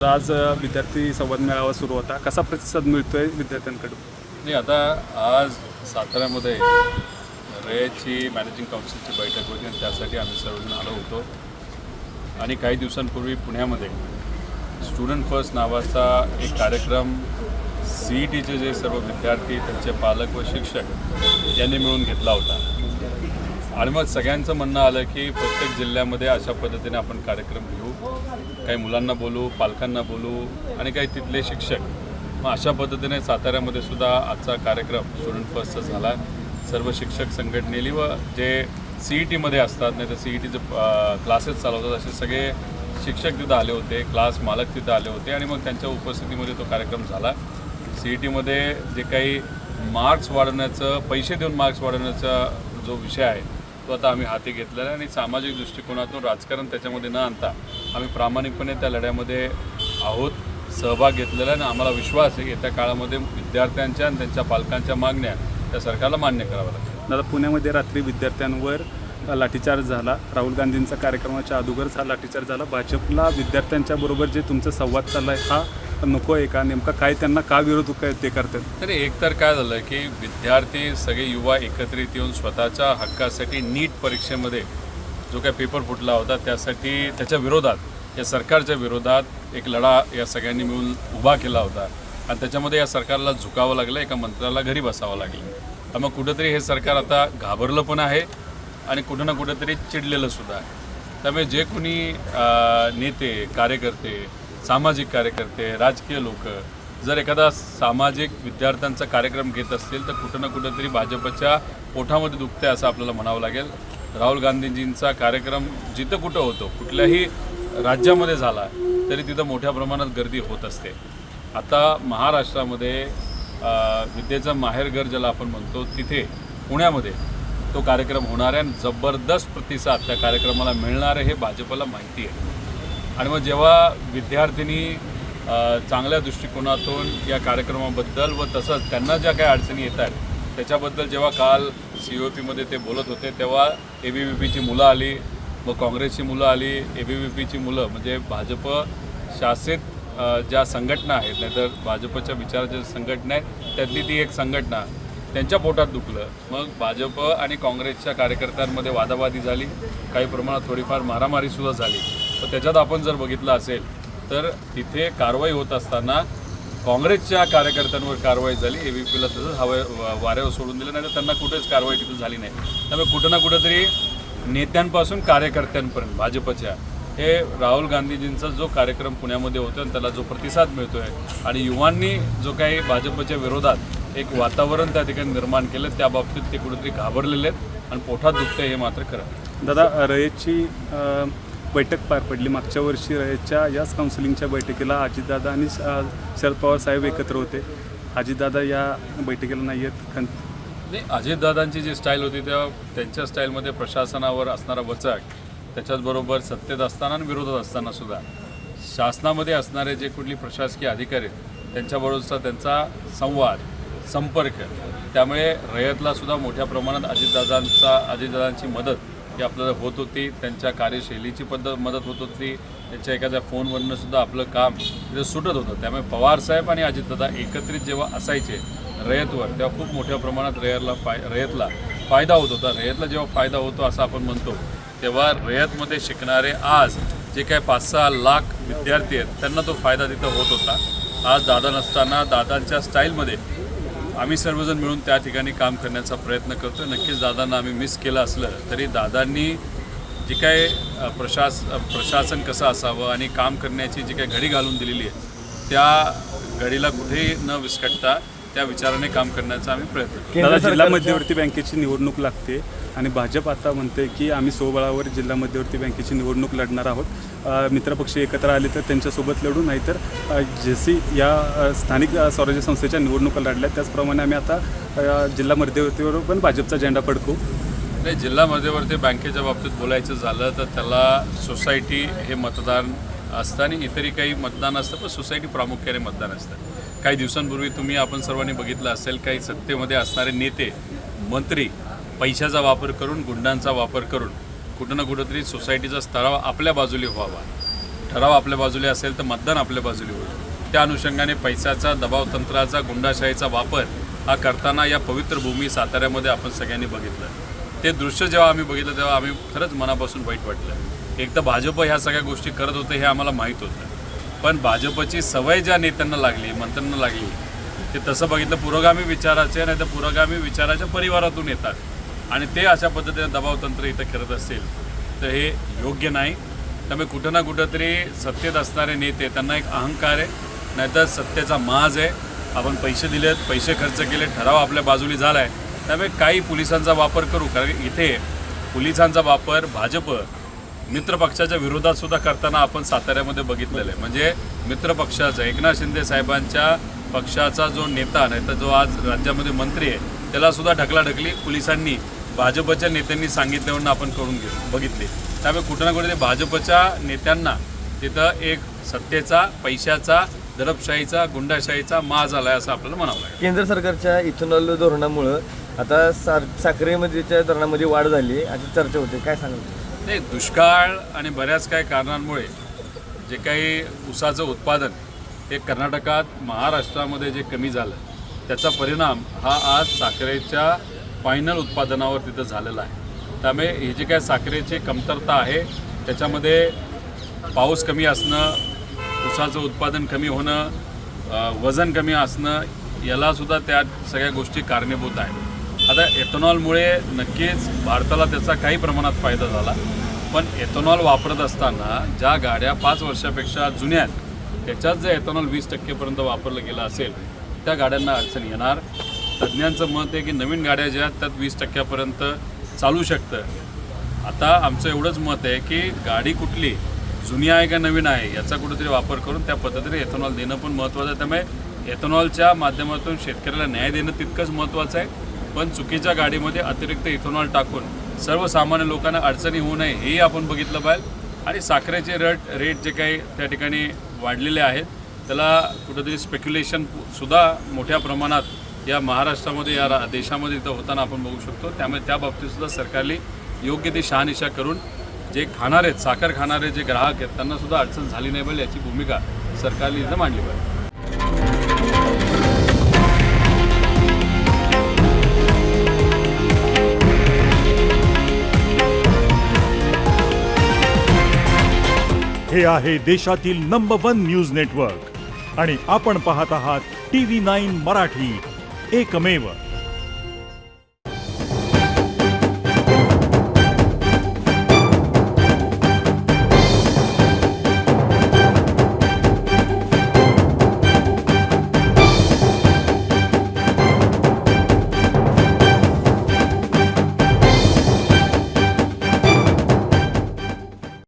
आज विद्यार्थी संवाद मेळावा सुरू होता. कसा प्रतिसाद मिळतोय विद्यार्थ्यांकडून? नाही, आता आज साताऱ्यामध्ये रयतची मॅनेजिंग काउन्सिलची बैठक होती आणि त्यासाठी आम्ही सर्वजण आलो होतो. आणि काही दिवसांपूर्वी पुण्यामध्ये स्टुडंट फर्स्ट नावाचा एक कार्यक्रम CETचे जे सर्व विद्यार्थी, त्यांचे पालक व शिक्षक यांनी मिळून घेतला होता. आणि मग सगळ्यांचं म्हणणं आलं की प्रत्येक जिल्ह्यामध्ये अशा पद्धतीने आपण कार्यक्रम घेऊ, काही मुलांना बोलू, पालकांना बोलू आणि काही तिथले शिक्षक. मग अशा पद्धतीने साताऱ्यामध्ये सुद्धा आजचा कार्यक्रम स्टुडंट फर्स्टचा झाला. सर्व शिक्षक संघटनेली व जे CETमध्ये असतात, नाही तर CETचे क्लासेस चालवतात असे सगळे शिक्षक तिथं आले होते, क्लास मालक तिथं आले होते आणि मग त्यांच्या उपस्थितीमध्ये तो कार्यक्रम झाला. CETमध्ये जे काही मार्क्स वाढवण्याचं, पैसे देऊन मार्क्स वाढवण्याचा जो विषय आहे तो आता आम्ही हाती घेतलेला आहे आणि सामाजिक दृष्टिकोनातून राजकारण त्याच्यामध्ये न आणता आम्ही प्रामाणिकपणे त्या लढ्यामध्ये आहोत, सहभाग घेतलेला आहे आणि आम्हाला विश्वास आहे की येत्या काळामध्ये विद्यार्थ्यांच्या आणि त्यांच्या पालकांच्या मागण्या त्या सरकारला मान्य कराव्या लागतात. दादा, पुण्यामध्ये रात्री विद्यार्थ्यांवर लाठीचार्ज झाला. राहुल गांधींचा कार्यक्रमाच्या अगोदरच हा लाठीचार्ज झाला. भाजपला विद्यार्थ्यांच्या बरोबर जे तुमचा संवाद चालला आहे हा नको आहे का? नेमका काय त्यांना का विरोध ते करतात? तरी एकतर काय झालं की विद्यार्थी सगळे युवा एकत्रित येऊन स्वतःच्या हक्कासाठी नीट परीक्षेमध्ये जो काही पेपर फुटला होता त्यासाठी, त्याच्या विरोधात, या सरकारच्या विरोधात एक लढा या सगळ्यांनी मिळून उभा केला होता आणि त्याच्यामध्ये या सरकारला झुकावं लागलं, एका मंत्र्याला घरी बसावं लागलं. मग कुठंतरी हे सरकार आता घाबरलं पण आहे आणि कुठं ना कुठंतरी चिडलेलं सुद्धा आहे. त्यामुळे जे कोणी नेते, कार्यकर्ते, सामाजिक कार्यकर्ते, राजकीय लोक जर एखादा सामाजिक विद्यार्थ्यांचा कार्यक्रम घेत असतील तर कुठं ना कुठंतरी भाजपच्या पोटामध्ये दुखते असं आपल्याला म्हणावं लागेल. राहुल गांधीजींचा कार्यक्रम जिथं कुठं होतो, कुठल्याही राज्यामध्ये झाला तरी तिथं मोठ्या प्रमाणात गर्दी होत असते. आता महाराष्ट्रामध्ये विद्येचं माहेरघर ज्याला आपण म्हणतो, तिथे पुण्यामध्ये तो कार्यक्रम होणार आहे आणि जबरदस्त प्रतिसाद त्या कार्यक्रमाला मिळणार आहे हे भाजपला माहिती आहे. आणि मग जेव्हा विद्यार्थिनी चांगल्या दृष्टिकोनातून या कार्यक्रमाबद्दल व तसंच त्यांना ज्या काही अडचणी येत आहेत त्याच्याबद्दल जेव्हा काल COPमध्ये ते बोलत होते तेव्हा ABVPची मुलं आली, मग काँग्रेसची मुलं आली. ABVPची मुलं म्हणजे भाजप शासित ज्या संघटना आहेत, नाहीतर भाजपच्या विचाराच्या संघटना आहेत त्यातली ती एक संघटना, त्यांच्या पोटात दुखलं. मग भाजप आणि काँग्रेसच्या कार्यकर्त्यांमध्ये वादावादी झाली, काही प्रमाणात थोडीफार मारामारीसुद्धा झाली. तर त्याच्यात आपण जर बघितलं असेल तर तिथे कारवाई होत असताना काँग्रेसच्या कार्यकर्त्यांवर कारवाई झाली, ABVPला तसंच वाऱ्यावर सोडून दिलं, नाही तर त्यांना कुठेच कारवाई तिथं झाली नाही. त्यामुळे कुठं ना कुठंतरी नेत्यांपासून कार्यकर्त्यांपर्यंत भाजपच्या हे राहुल गांधीजींचा जो कार्यक्रम पुण्यामध्ये होतो आणि त्याला जो प्रतिसाद मिळतो आहे आणि युवांनी जो काही भाजपच्या विरोधात एक वातावरण त्या ठिकाणी निर्माण केलं, त्या बाबतीत ते कुठेतरी घाबरलेले आहेत आणि पोटात दुखतं हे मात्र खरं. दादा, रयतची बैठक पार पडली. मागच्या वर्षी रयतच्या याच काउन्सिलिंगच्या बैठकीला अजितदादा आणि शरद पवार साहेब एकत्र होते. अजितदादा या बैठकीला नाही आहेत. नाही, अजितदादांची जी स्टाईल होती त्या त्यांच्या स्टाईलमध्ये प्रशासनावर असणारा वचक, त्याच्याचबरोबर सत्तेत असताना आणि विरोधात असताना सुद्धा शासनामध्ये असणारे जे कुठली प्रशासकीय अधिकारी आहेत त्यांच्याबरोबरचा त्यांचा संवाद, संपर्क, त्यामुळे रयतला सुद्धा मोठ्या प्रमाणात अजितदादांची मदत ही आपल्याला होत होती. त्यांच्या कार्यशैलीची मदत होत होती. त्यांच्या एखाद्या फोनवरनं सुद्धा आपलं काम तिथे सुटत होतं. त्यामुळे पवारसाहेब आणि अजितदादा एकत्रित जेव्हा असायचे रयतवर तेव्हा खूप मोठ्या प्रमाणात रयतला फायदा होत होता. रयतला जेव्हा फायदा होतो असं आपण म्हणतो तेव्हा रयतमध्ये शिकणारे आज जे काय 5-6 लाख विद्यार्थी आहेत त्यांना तो फायदा तिथं होत होता. आज दादा नसताना दादांच्या स्टाईलमध्ये आम्ही सर्वजण मिळून त्या ठिकाणी काम करण्याचा प्रयत्न करतो. नक्कीच दादांना आम्ही मिस केलं असलं तरी दादांनी जी काय प्रशासन कसं असावं आणि काम करण्याची जी काही घडी घालून दिलेली आहे त्या घडीला कुठेही न विस्कटता त्या विचाराने काम करण्याचा आम्ही प्रयत्न करतो. दादा, जिल्हा मध्यवर्ती बँकेची निवडणूक लागते आणि भाजप आता म्हणते की आम्ही स्वबळावर जिल्हा मध्यवर्ती बँकेची निवडणूक लढणार आहोत. मित्रपक्ष एकत्र आले तर त्यांच्यासोबत लढू, नाहीतर जशी या स्थानिक स्वराज्य संस्थेच्या निवडणुका लढल्या त्याचप्रमाणे आम्ही आता जिल्हा मध्यवर्तीवर पण भाजपचा झेंडा फडकवू. नाही, जिल्हा मध्यवर्ती बँकेच्या बाबतीत बोलायचं झालं तर त्याला सोसायटी हे मतदान असतं आणि इतरही काही मतदान असतं, पण सोसायटी प्रामुख्याने मतदान असतं. काही दिवसांपूर्वी आपण सर्वांनी बघितलं असेल, काही सत्तेमध्ये असणारे नेते, मंत्री पैशाचा वापर करून, गुंडांचा वापर करून कुठं ना कुठंतरी सोसायटीचा स्तराव आपल्या बाजूला व्हावा ठराव आपल्या बाजूला असेल तर मतदान आपल्या बाजूला होईल. त्या अनुषंगाने पैशाचा, दबाव तंत्राचा, गुंडाशाहीचा वापर हा करताना या पवित्र भूमी साताऱ्यामध्ये आपण सगळ्यांनी बघितलं. ते दृश्य जेव्हा आम्ही बघितलं तेव्हा आम्ही खरंच मनापासून वाईट वाटलं. एक तर भाजप ह्या सगळ्या गोष्टी करत होते हे आम्हाला माहीत होतं, पण भाजपची सवय ज्या नेत्यांना लागली, मंत्र्यांना लागली, ते तसं बघितलं पुरोगामी विचाराचे नाही तर पुरोगामी विचाराच्या परिवारातून येतात आणि ते अशा पद्धतीने दबावतंत्र इथं करत असतील तर हे योग्य नाही. त्यामुळे कुठं ना कुठं तरी सत्तेत असणारे नेते त्यांना एक अहंकार आहे, नाहीतर सत्तेचा माज आहे. आपण पैसे दिलेत, पैसे खर्च केले, ठराव आपल्या बाजूली झाला आहे, त्यामुळे काही पोलिसांचा वापर करू. कारण इथे पोलिसांचा वापर भाजप मित्रपक्षाच्या विरोधात सुद्धा करताना आपण साताऱ्यामध्ये बघितलेलं आहे. म्हणजे मित्रपक्षाचा एकनाथ शिंदे साहेबांच्या पक्षाचा जो नेता नाही तर जो आज राज्यामध्ये मंत्री आहे त्यालासुद्धा ढकलाढकली पोलिसांनी भाजपच्या नेत्यांनी सांगितल्यावरून आपण करून बघितले. त्यामुळे कुठं ना कुठे ते भाजपच्या नेत्यांना तिथं एक सत्तेचा, पैशाचा, दडपशाहीचा, गुंडाशाहीचा माज आला आहे असं आपल्याला म्हणावं लागेल. केंद्र सरकारच्या इथेनॉल धोरणामुळं आता साखरेमध्येच्या धोरणामध्ये वाढ झाली अशी चर्चा होते, काय सांगाल? नाही, दुष्काळ आणि बऱ्याच काही कारणांमुळे जे काही ऊसाचं उत्पादन हे कर्नाटकात, महाराष्ट्रामध्ये जे कमी झालं त्याचा परिणाम हा आज साखरेच्या फायनल उत्पादनावर तिथं झालेला आहे. त्यामुळे ही जी काय साखरेची कमतरता आहे त्याच्यामध्ये पाऊस कमी असणं, ऊसाचं उत्पादन कमी होणं, वजन कमी असणं यालासुद्धा त्या सगळ्या गोष्टी कारणीभूत आहेत. आता एथेनॉलमुळे नक्कीच भारताला त्याचा काही प्रमाणात फायदा झाला, पण एथेनॉल वापरत असताना ज्या गाड्या 5 वर्षापेक्षा जुन्या आहेत त्याच्यात जर एथेनॉल 20% वापरलं गेलं असेल त्या गाड्यांना अडचण येणार. तज्ज्ञांचं मत आहे की नवीन गाड्या ज्या आहेत त्यात 20% चालू शकतं. आता आमचं एवढंच मत आहे की गाडी कुठली जुनी आहे का नवीन आहे याचा कुठेतरी वापर करून त्या पद्धतीने एथेनॉल देणं पण महत्त्वाचं आहे. त्यामुळे एथेनॉलच्या माध्यमातून शेतकऱ्याला न्याय देणं तितकंच महत्त्वाचं आहे, पण चुकीच्या गाडीमध्ये अतिरिक्त इथेनॉल टाकून सर्वसामान्य लोकांना अडचणी होऊ नये हेही आपण बघितलं पाहिजे. आणि साखरेचे रेट जे काही त्या ठिकाणी वाढलेले आहेत त्याला कुठंतरी स्पेक्युलेशनसुद्धा मोठ्या प्रमाणात या महाराष्ट्रामध्ये, या देशामध्ये इथं होताना आपण बघू शकतो. त्यामुळे त्या बाबतीतसुद्धा सरकारने योग्य ती शहानिशा करून जे खाणारे आहेत, साखर खाणारे जे ग्राहक आहेत त्यांनासुद्धा अडचण झाली नाही पाहिजे याची भूमिका सरकारने इथं मांडली पाहिजे. हे आहे देशातील नंबर 1 न्यूज नेटवर्क आणि आपण पाहत आहात TV9 मराठी, एकमेव.